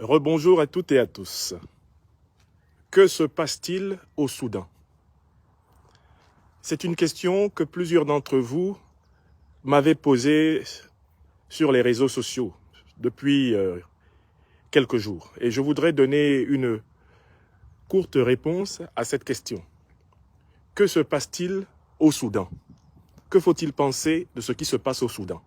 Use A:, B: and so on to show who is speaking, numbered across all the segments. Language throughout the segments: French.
A: Rebonjour à toutes et à tous. Que se passe-t-il au Soudan? C'est une question que plusieurs d'entre vous m'avaient posée sur les réseaux sociaux depuis quelques jours. Et je voudrais donner une courte réponse à cette question. Que se passe-t-il au Soudan? Que faut-il penser de ce qui se passe au Soudan?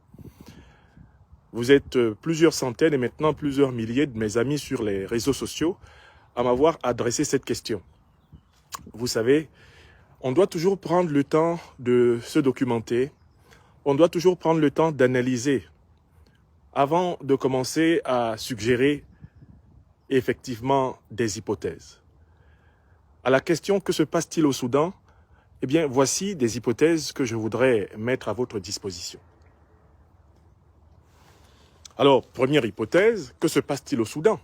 A: Vous êtes plusieurs centaines et maintenant plusieurs milliers de mes amis sur les réseaux sociaux à m'avoir adressé cette question. Vous savez, on doit toujours prendre le temps de se documenter, on doit toujours prendre le temps d'analyser avant de commencer à suggérer effectivement des hypothèses. À la question « Que se passe-t-il au Soudan ?», eh bien, voici des hypothèses que je voudrais mettre à votre disposition. Alors, première hypothèse, que se passe-t-il au Soudan?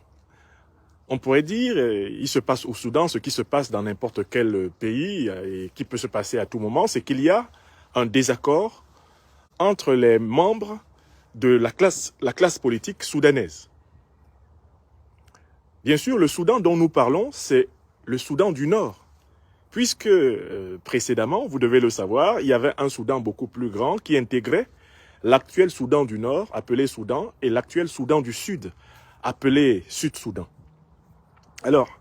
A: On pourrait dire, il se passe au Soudan ce qui se passe dans n'importe quel pays et qui peut se passer à tout moment, c'est qu'il y a un désaccord entre les membres de la classe politique soudanaise. Bien sûr, le Soudan dont nous parlons, c'est le Soudan du Nord, puisque précédemment, vous devez le savoir, il y avait un Soudan beaucoup plus grand qui intégrait l'actuel Soudan du Nord, appelé Soudan, et l'actuel Soudan du Sud, appelé Sud-Soudan. Alors,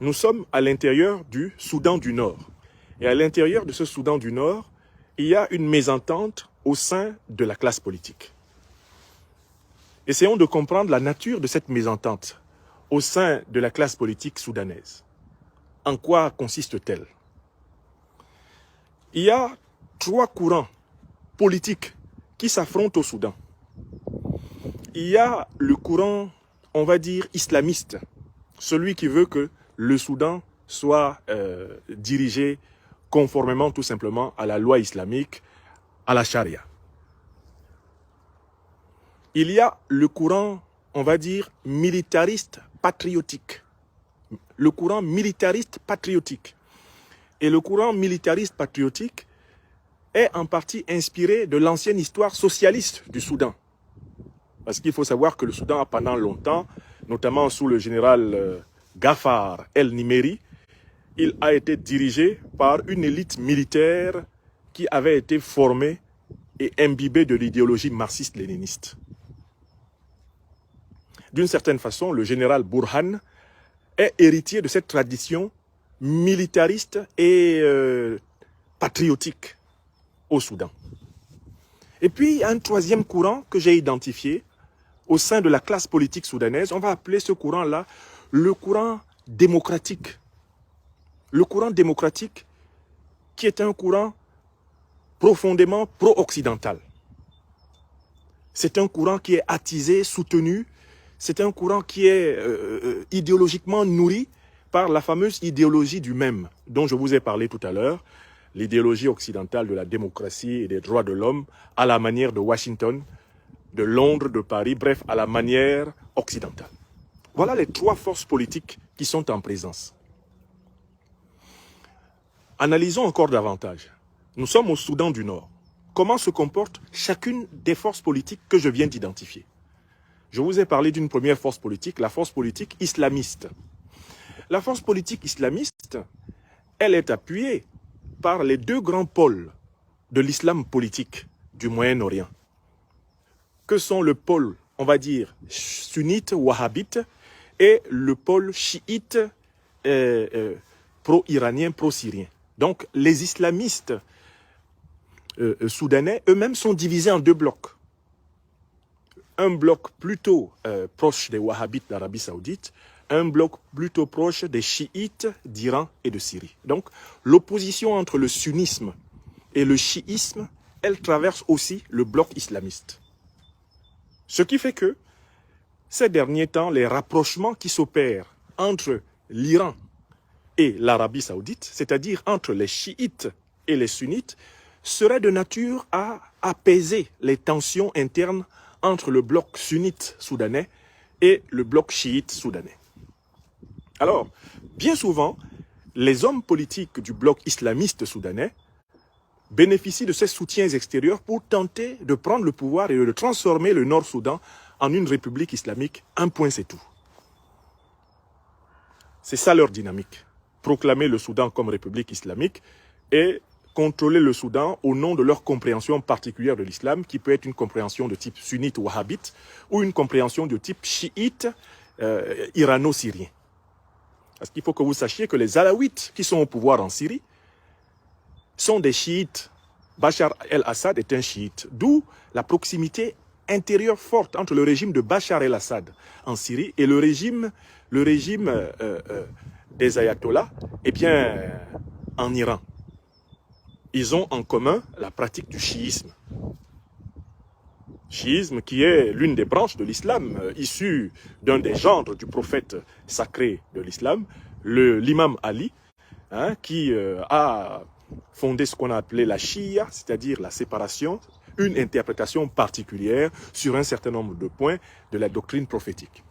A: nous sommes à l'intérieur du Soudan du Nord. Et à l'intérieur de ce Soudan du Nord, il y a une mésentente au sein de la classe politique. Essayons de comprendre la nature de cette mésentente au sein de la classe politique soudanaise. En quoi consiste-t-elle? Il y a trois courants politiques qui s'affrontent au Soudan. Il y a le courant, on va dire, islamiste, celui qui veut que le Soudan soit dirigé conformément tout simplement à la loi islamique, à la charia. Il y a le courant, on va dire, militariste patriotique. Le courant militariste patriotique. Et le courant militariste patriotique est en partie inspiré de l'ancienne histoire socialiste du Soudan. Parce qu'il faut savoir que le Soudan a pendant longtemps, notamment sous le général Gafar El-Nimeri, il a été dirigé par une élite militaire qui avait été formée et imbibée de l'idéologie marxiste-léniniste. D'une certaine façon, le général Burhan est héritier de cette tradition militariste et patriotique au Soudan. Et puis, il y a un troisième courant que j'ai identifié au sein de la classe politique soudanaise. On va appeler ce courant-là le courant démocratique. Le courant démocratique qui est un courant profondément pro-occidental. C'est un courant qui est attisé, soutenu. C'est un courant qui est idéologiquement nourri par la fameuse idéologie du même, dont je vous ai parlé tout à l'heure, l'idéologie occidentale de la démocratie et des droits de l'homme à la manière de Washington, de Londres, de Paris, bref, à la manière occidentale. Voilà les trois forces politiques qui sont en présence. Analysons encore davantage. Nous sommes au Soudan du Nord. Comment se comporte chacune des forces politiques que je viens d'identifier? Je vous ai parlé d'une première force politique, la force politique islamiste. La force politique islamiste, elle est appuyée par les deux grands pôles de l'islam politique du Moyen-Orient, que sont le pôle, on va dire, sunnite, wahhabite, et le pôle chiite, pro-iranien, pro-syrien. Donc, les islamistes soudanais, eux-mêmes, sont divisés en deux blocs. Un bloc plutôt proche des wahhabites d'Arabie Saoudite, un bloc plutôt proche des chiites d'Iran et de Syrie. Donc, l'opposition entre le sunnisme et le chiisme, elle traverse aussi le bloc islamiste. Ce qui fait que, ces derniers temps, les rapprochements qui s'opèrent entre l'Iran et l'Arabie Saoudite, c'est-à-dire entre les chiites et les sunnites, seraient de nature à apaiser les tensions internes entre le bloc sunnite soudanais et le bloc chiite soudanais. Alors, bien souvent, les hommes politiques du bloc islamiste soudanais bénéficient de ces soutiens extérieurs pour tenter de prendre le pouvoir et de transformer le Nord-Soudan en une république islamique. Un point, c'est tout. C'est ça leur dynamique. Proclamer le Soudan comme république islamique et contrôler le Soudan au nom de leur compréhension particulière de l'islam, qui peut être une compréhension de type sunnite ou wahhabite, ou une compréhension de type chiite irano-syrien. Parce qu'il faut que vous sachiez que les Alaouites qui sont au pouvoir en Syrie sont des chiites. Bachar el-Assad est un chiite, d'où la proximité intérieure forte entre le régime de Bachar el-Assad en Syrie et le régime des ayatollahs en Iran. Ils ont en commun la pratique du chiisme. Chiisme qui est l'une des branches de l'islam, issue d'un des gendres du prophète sacré de l'islam, l'imam Ali, qui a fondé ce qu'on a appelé la Shia, c'est-à-dire la séparation, une interprétation particulière sur un certain nombre de points de la doctrine prophétique.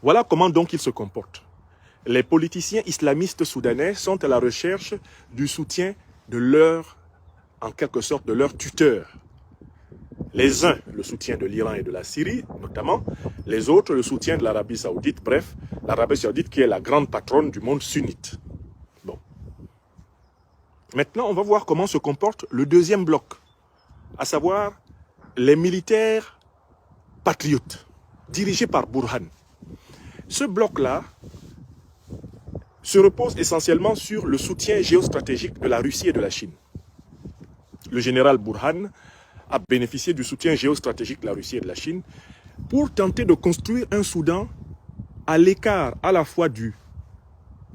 A: Voilà comment donc ils se comportent. Les politiciens islamistes soudanais sont à la recherche du soutien de en quelque sorte, de leurs tuteurs. Les uns, le soutien de l'Iran et de la Syrie, notamment. Les autres, le soutien de l'Arabie Saoudite. Bref, l'Arabie Saoudite qui est la grande patronne du monde sunnite. Bon. Maintenant, on va voir comment se comporte le deuxième bloc, à savoir les militaires patriotes, dirigés par Burhan. Ce bloc-là se repose essentiellement sur le soutien géostratégique de la Russie et de la Chine. Le général Burhan a bénéficié du soutien géostratégique de la Russie et de la Chine pour tenter de construire un Soudan à l'écart à la fois de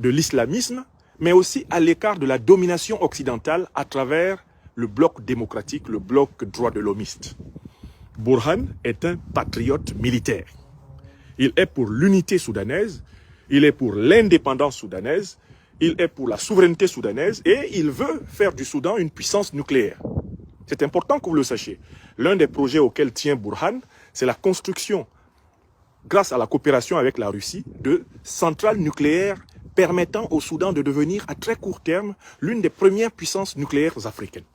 A: l'islamisme, mais aussi à l'écart de la domination occidentale à travers le bloc démocratique, le bloc droit de l'homiste. Burhan est un patriote militaire. Il est pour l'unité soudanaise, il est pour l'indépendance soudanaise, il est pour la souveraineté soudanaise et il veut faire du Soudan une puissance nucléaire. C'est important que vous le sachiez. L'un des projets auxquels tient Burhan, c'est la construction, grâce à la coopération avec la Russie, de centrales nucléaires permettant au Soudan de devenir à très court terme l'une des premières puissances nucléaires africaines.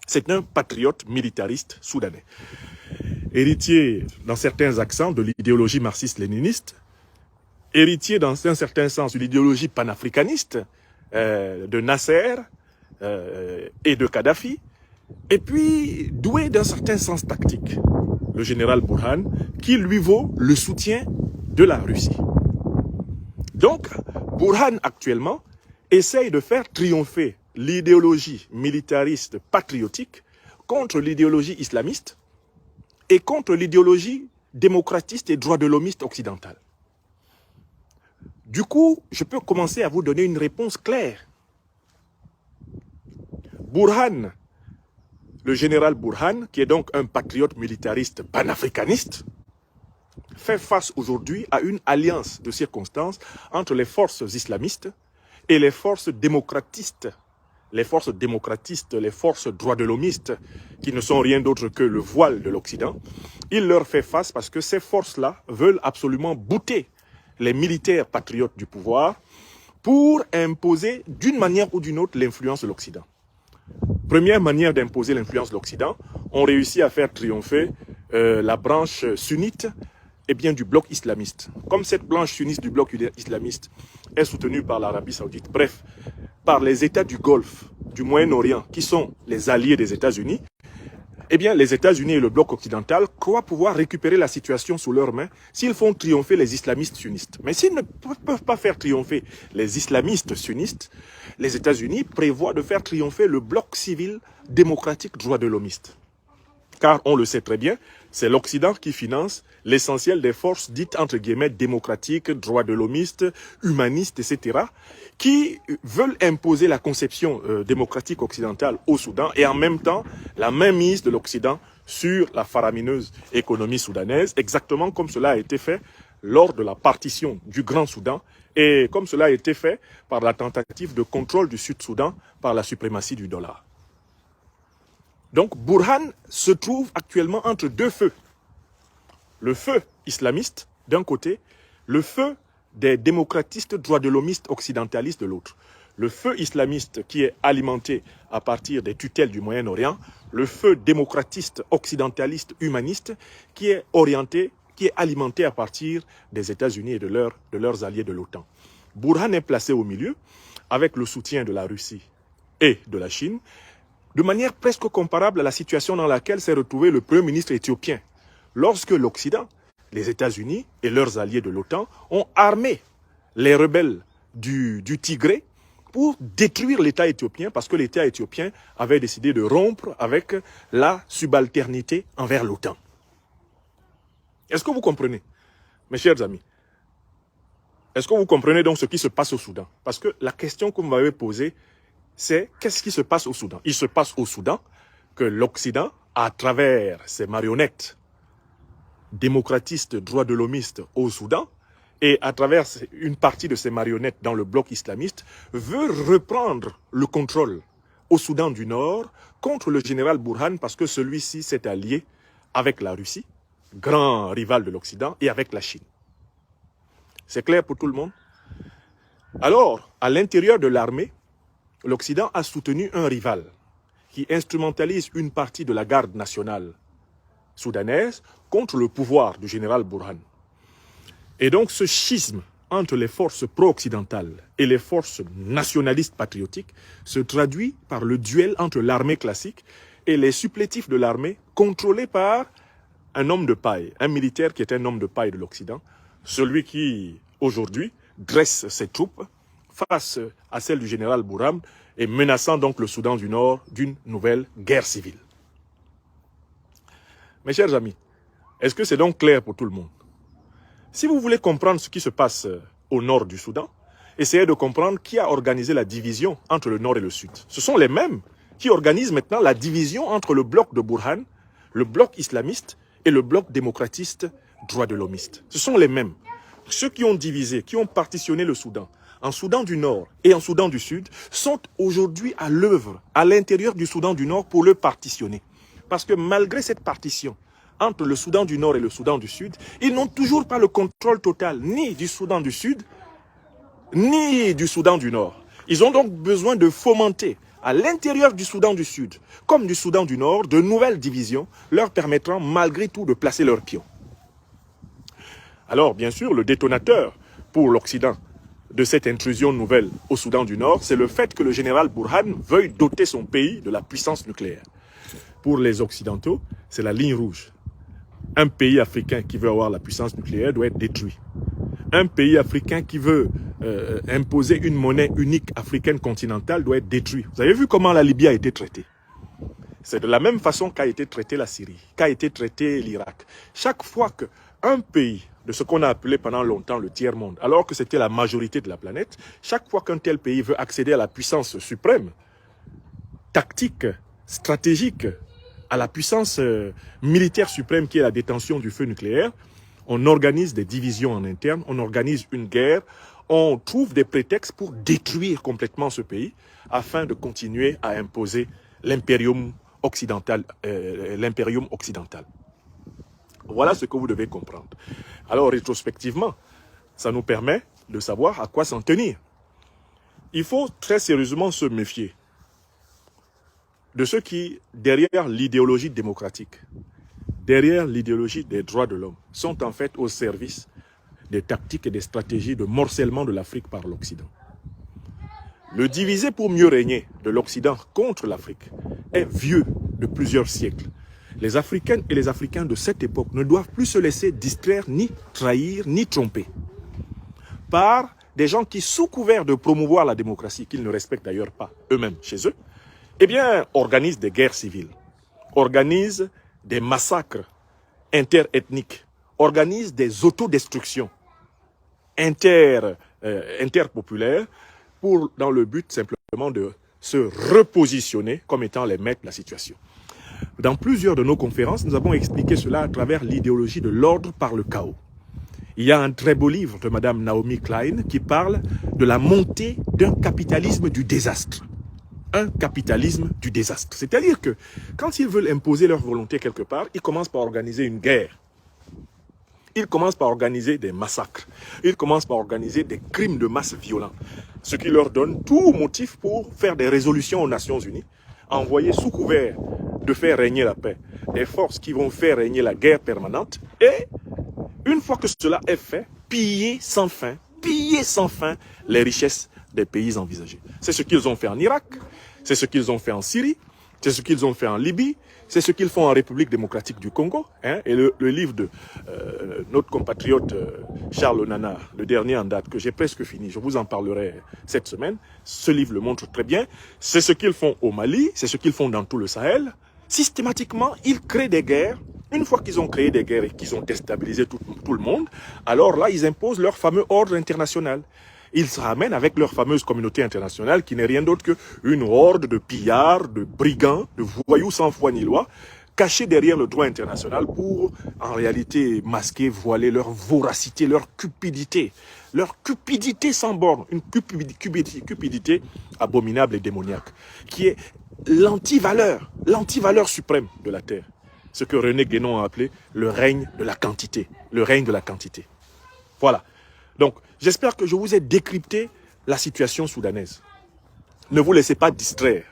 A: C'est un patriote militariste soudanais. Héritier, dans certains accents, de l'idéologie marxiste-léniniste, héritier, dans un certain sens, de l'idéologie panafricaniste de Nasser et de Kadhafi, et puis doué d'un certain sens tactique, le général Burhan, qui lui vaut le soutien de la Russie. Donc, Burhan, actuellement, essaye de faire triompher l'idéologie militariste patriotique contre l'idéologie islamiste et contre l'idéologie démocratiste et droit de l'homiste occidentale. Du coup, je peux commencer à vous donner une réponse claire. Burhan, le général Burhan, qui est donc un patriote militariste panafricaniste, fait face aujourd'hui à une alliance de circonstances entre les forces islamistes et les forces démocratistes, les forces droits de l'homiste, qui ne sont rien d'autre que le voile de l'Occident. Il leur fait face parce que ces forces-là veulent absolument bouter les militaires patriotes du pouvoir pour imposer d'une manière ou d'une autre l'influence de l'Occident. Première manière d'imposer l'influence de l'Occident, on réussit à faire triompher la branche sunnite du bloc islamiste. Comme cette branche sunnite du bloc islamiste est soutenue par l'Arabie Saoudite, bref, par les États du Golfe, du Moyen-Orient, qui sont les alliés des États-Unis, les États-Unis et le bloc occidental croient pouvoir récupérer la situation sous leurs mains s'ils font triompher les islamistes sunnistes. Mais s'ils ne peuvent pas faire triompher les islamistes sunnistes, les États-Unis prévoient de faire triompher le bloc civil démocratique droit de l'homiste. Car on le sait très bien, c'est l'Occident qui finance l'essentiel des forces dites entre guillemets démocratiques, droits de l'homiste, humanistes, etc., qui veulent imposer la conception démocratique occidentale au Soudan et en même temps la mainmise de l'Occident sur la faramineuse économie soudanaise, exactement comme cela a été fait lors de la partition du Grand Soudan et comme cela a été fait par la tentative de contrôle du Sud-Soudan par la suprématie du dollar. Donc Burhan se trouve actuellement entre deux feux. Le feu islamiste d'un côté, le feu des démocratistes droits de l'homiste occidentalistes de l'autre. Le feu islamiste qui est alimenté à partir des tutelles du Moyen-Orient, le feu démocratiste occidentaliste humaniste qui est orienté qui est alimenté à partir des États-Unis et de leurs alliés de l'OTAN. Burhan est placé au milieu, avec le soutien de la Russie et de la Chine, de manière presque comparable à la situation dans laquelle s'est retrouvé le Premier ministre éthiopien, lorsque l'Occident, les États-Unis et leurs alliés de l'OTAN ont armé les rebelles du Tigré pour détruire l'État éthiopien, parce que l'État éthiopien avait décidé de rompre avec la subalternité envers l'OTAN. Est-ce que vous comprenez, mes chers amis? Est-ce que vous comprenez donc ce qui se passe au Soudan? Parce que la question que vous m'avez posée, c'est qu'est-ce qui se passe au Soudan? Il se passe au Soudan que l'Occident, à travers ses marionnettes démocratistes, droits de l'homiste au Soudan, et à travers une partie de ses marionnettes dans le bloc islamiste, veut reprendre le contrôle au Soudan du Nord contre le général Burhan, parce que celui-ci s'est allié avec la Russie, grand rival de l'Occident, et avec la Chine. C'est clair pour tout le monde? Alors, à l'intérieur de l'armée, l'Occident a soutenu un rival qui instrumentalise une partie de la garde nationale soudanaise contre le pouvoir du général Burhan. Et donc ce schisme entre les forces pro-occidentales et les forces nationalistes patriotiques se traduit par le duel entre l'armée classique et les supplétifs de l'armée contrôlés par un homme de paille, un militaire qui est un homme de paille de l'Occident, celui qui aujourd'hui dresse ses troupes face à celle du général Burhan et menaçant donc le Soudan du Nord d'une nouvelle guerre civile. Mes chers amis, est-ce que c'est donc clair pour tout le monde? Si vous voulez comprendre ce qui se passe au nord du Soudan, essayez de comprendre qui a organisé la division entre le nord et le sud. Ce sont les mêmes qui organisent maintenant la division entre le bloc de Burhan, le bloc islamiste et le bloc démocratiste droit de l'homiste. Ce sont les mêmes. Ceux qui ont divisé, qui ont partitionné le Soudan, en Soudan du Nord et en Soudan du Sud, sont aujourd'hui à l'œuvre, à l'intérieur du Soudan du Nord pour le partitionner. Parce que malgré cette partition entre le Soudan du Nord et le Soudan du Sud, ils n'ont toujours pas le contrôle total, ni du Soudan du Sud, ni du Soudan du Nord. Ils ont donc besoin de fomenter à l'intérieur du Soudan du Sud, comme du Soudan du Nord, de nouvelles divisions, leur permettant malgré tout de placer leurs pions. Alors, bien sûr, le détonateur pour l'Occident de cette intrusion nouvelle au Soudan du Nord, c'est le fait que le général Burhan veuille doter son pays de la puissance nucléaire. Pour les Occidentaux, c'est la ligne rouge. Un pays africain qui veut avoir la puissance nucléaire doit être détruit. Un pays africain qui veut imposer une monnaie unique africaine continentale doit être détruit. Vous avez vu comment la Libye a été traitée? C'est de la même façon qu'a été traitée la Syrie, qu'a été traité l'Irak. Chaque fois qu'un pays de ce qu'on a appelé pendant longtemps le tiers-monde, alors que c'était la majorité de la planète, chaque fois qu'un tel pays veut accéder à la puissance suprême, tactique, stratégique, à la puissance militaire suprême qui est la détention du feu nucléaire, on organise des divisions en interne, on organise une guerre, on trouve des prétextes pour détruire complètement ce pays afin de continuer à imposer l'impérium occidental. Voilà ce que vous devez comprendre. Alors, rétrospectivement, ça nous permet de savoir à quoi s'en tenir. Il faut très sérieusement se méfier de ceux qui, derrière l'idéologie démocratique, derrière l'idéologie des droits de l'homme, sont en fait au service des tactiques et des stratégies de morcellement de l'Afrique par l'Occident. Le diviser pour mieux régner de l'Occident contre l'Afrique est vieux de plusieurs siècles. Les Africaines et les Africains de cette époque ne doivent plus se laisser distraire, ni trahir, ni tromper par des gens qui, sous couvert de promouvoir la démocratie, qu'ils ne respectent d'ailleurs pas eux-mêmes chez eux, eh bien, organisent des guerres civiles, organisent des massacres interethniques, organisent des autodestructions interpopulaires dans le but simplement de se repositionner comme étant les maîtres de la situation. Dans plusieurs de nos conférences, nous avons expliqué cela à travers l'idéologie de l'ordre par le chaos. Il y a un très beau livre de Madame Naomi Klein qui parle de la montée d'un capitalisme du désastre. Un capitalisme du désastre. C'est-à-dire que quand ils veulent imposer leur volonté quelque part, ils commencent par organiser une guerre. Ils commencent par organiser des massacres. Ils commencent par organiser des crimes de masse violents. Ce qui leur donne tout motif pour faire des résolutions aux Nations Unies, envoyer sous couvert de faire régner la paix des forces qui vont faire régner la guerre permanente et une fois que cela est fait, piller sans fin les richesses des pays envisagés. C'est ce qu'ils ont fait en Irak, c'est ce qu'ils ont fait en Syrie, c'est ce qu'ils ont fait en Libye, c'est ce qu'ils font en République démocratique du Congo. Hein, et le livre de notre compatriote Charles Nana, le dernier en date, que j'ai presque fini, je vous en parlerai cette semaine, ce livre le montre très bien. C'est ce qu'ils font au Mali, c'est ce qu'ils font dans tout le Sahel. Systématiquement, ils créent des guerres. Une fois qu'ils ont créé des guerres et qu'ils ont déstabilisé tout le monde, alors là, ils imposent leur fameux ordre international. Ils se ramènent avec leur fameuse communauté internationale qui n'est rien d'autre qu'une horde de pillards, de brigands, de voyous sans foi ni loi, cachés derrière le droit international pour, en réalité, masquer, voiler leur voracité, leur cupidité sans borne, une cupidité abominable et démoniaque, qui est l'antivaleur suprême de la Terre. Ce que René Guénon a appelé le règne de la quantité. Le règne de la quantité. Voilà. Donc, j'espère que je vous ai décrypté la situation soudanaise. Ne vous laissez pas distraire.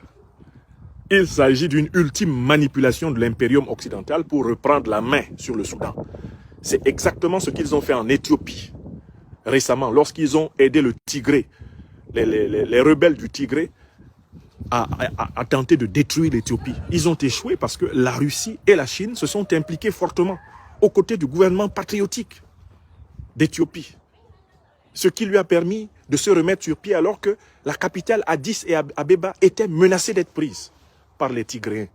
A: Il s'agit d'une ultime manipulation de l'impérium occidental pour reprendre la main sur le Soudan. C'est exactement ce qu'ils ont fait en Éthiopie récemment, lorsqu'ils ont aidé le Tigré, les rebelles du Tigré, à tenter de détruire l'Éthiopie. Ils ont échoué parce que la Russie et la Chine se sont impliqués fortement aux côtés du gouvernement patriotique d'Éthiopie. Ce qui lui a permis de se remettre sur pied alors que la capitale Addis et Abeba étaient menacées d'être prises par les Tigréens.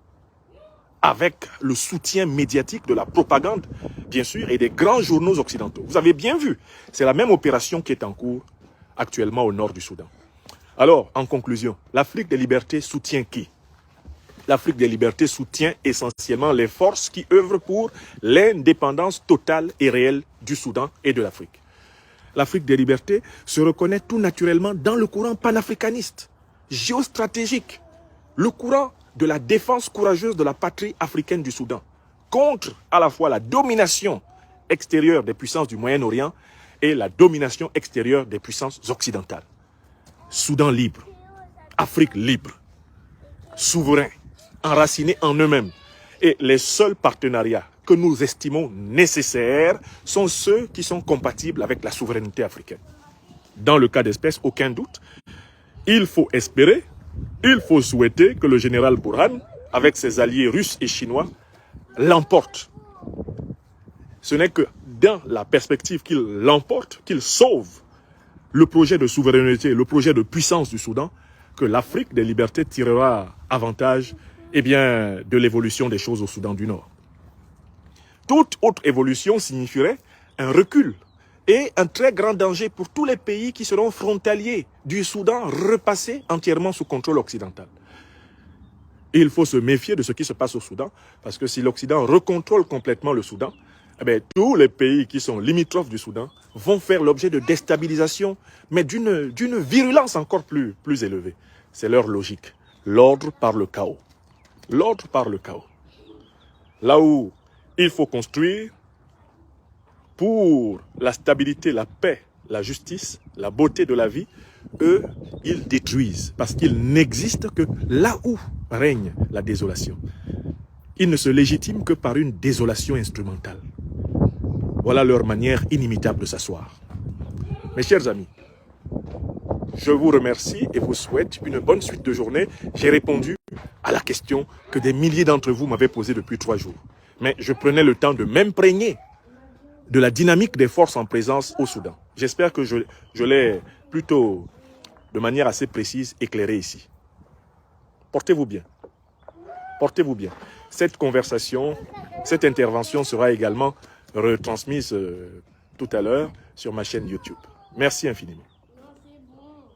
A: Avec le soutien médiatique de la propagande, bien sûr, et des grands journaux occidentaux. Vous avez bien vu, c'est la même opération qui est en cours actuellement au nord du Soudan. Alors, en conclusion, l'Afrique des libertés soutient qui? L'Afrique des libertés soutient essentiellement les forces qui œuvrent pour l'indépendance totale et réelle du Soudan et de l'Afrique. L'Afrique des libertés se reconnaît tout naturellement dans le courant panafricaniste, géostratégique, le courant de la défense courageuse de la patrie africaine du Soudan, contre à la fois la domination extérieure des puissances du Moyen-Orient et la domination extérieure des puissances occidentales. Soudan libre, Afrique libre, souverain, enracinés en eux-mêmes. Et les seuls partenariats que nous estimons nécessaires sont ceux qui sont compatibles avec la souveraineté africaine. Dans le cas d'espèce, aucun doute, il faut espérer, il faut souhaiter que le général Burhan, avec ses alliés russes et chinois, l'emporte. Ce n'est que dans la perspective qu'il l'emporte, qu'il sauve le projet de souveraineté, le projet de puissance du Soudan, que l'Afrique des libertés tirera avantage de l'évolution des choses au Soudan du Nord. Toute autre évolution signifierait un recul et un très grand danger pour tous les pays qui seront frontaliers du Soudan repassés entièrement sous contrôle occidental. Il faut se méfier de ce qui se passe au Soudan, parce que si l'Occident recontrôle complètement le Soudan, tous les pays qui sont limitrophes du Soudan vont faire l'objet de déstabilisation, mais d'une virulence encore plus élevée. C'est leur logique. L'ordre par le chaos. L'ordre par le chaos. Là où il faut construire pour la stabilité, la paix, la justice, la beauté de la vie, eux, ils détruisent parce qu'ils n'existent que là où règne la désolation. Ils ne se légitiment que par une désolation instrumentale. Voilà leur manière inimitable de s'asseoir. Mes chers amis, je vous remercie et vous souhaite une bonne suite de journée. J'ai répondu à la question que des milliers d'entre vous m'avaient posée depuis 3 jours. Mais je prenais le temps de m'imprégner de la dynamique des forces en présence au Soudan. J'espère que je l'ai plutôt de manière assez précise éclairé ici. Portez-vous bien. Portez-vous bien. Cette conversation, cette intervention sera également retransmise tout à l'heure sur ma chaîne YouTube. Merci infiniment.